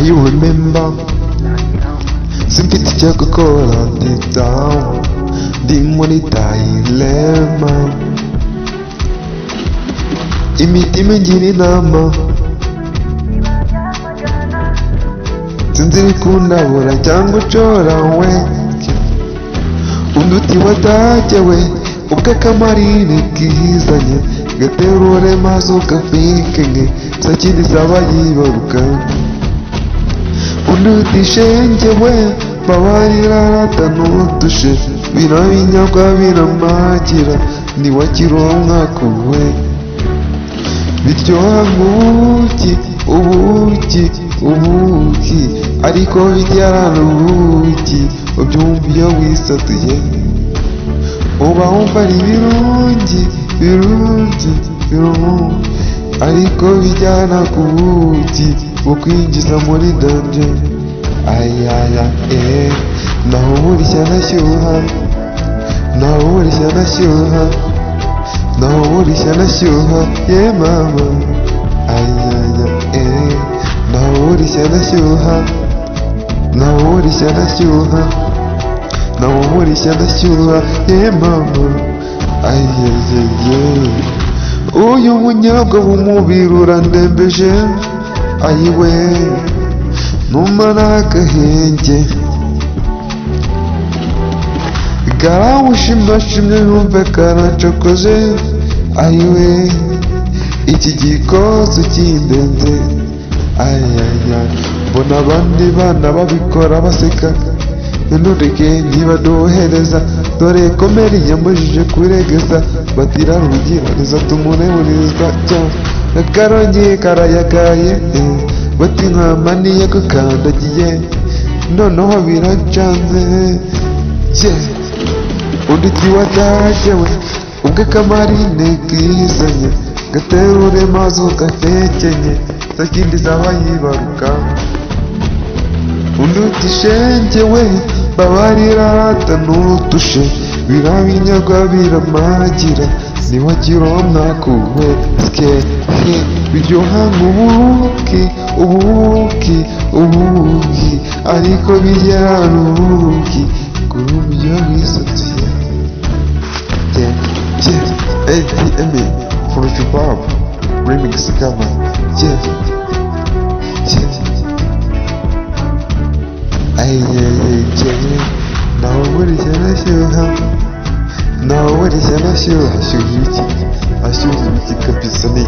you remember? Simfite icyo gukora down, ndi muri dilema, imitima ingira inama, sinzi ikundabura cyangwa ucorawe, undi uti watagewe ubwo akamarine kizanye, gaterure maze ugafikenye sakindi saba yibaruka, undi uti shengewe babarira ratanutushe, birabinyagwa biramagira ntiwakironka kuwe, biryoha nk'ubuki ubuki ariko biryarana ubuki, ubyumva iyo wisatuye uba wumva ari birungi ariko bijyana ku buki bukwinjiza muri danje. Ayaya naho burishya ndashyuha, naho burishya ndashyuha, naho burishya ndashyuha ye mama. Ayaya naho burishya ndashyuha, naho burishya ndashyuha, naho burishya ndashyuha ye mama. Ayayeye uyu bunyobwa bw'umubiri urandembeje, ayiwe numara agahenge, garawushimashimye numve karacokoje, ayiwe iki gikoze kindenze. Ayaya mbona abandi bana babikora baseka, ntureke ntibadohereza, dore komeri yambujije kuregeza, batira rugiraneza tumureburizwa cyane, akarongeye karayagaye, bati nkamaniye gukandagiye, noneho biracanze undi ti watagewe ubwo akamarine kizanye, gaterure maze ugatekenye sakindi zaba yibaruka, undi uti shengewe babarira ratanutushe, birabinyagwa biramagira ntiwakironka kuwe, biryoha nk'ubuki ariko biryarana ubuki, kurumva iyo wisatuye. ADM from Chupab remix cover. Ayayeye naho burishya ndashyuha, naho burishya ndashyuha, ashyuha iki kabisa ni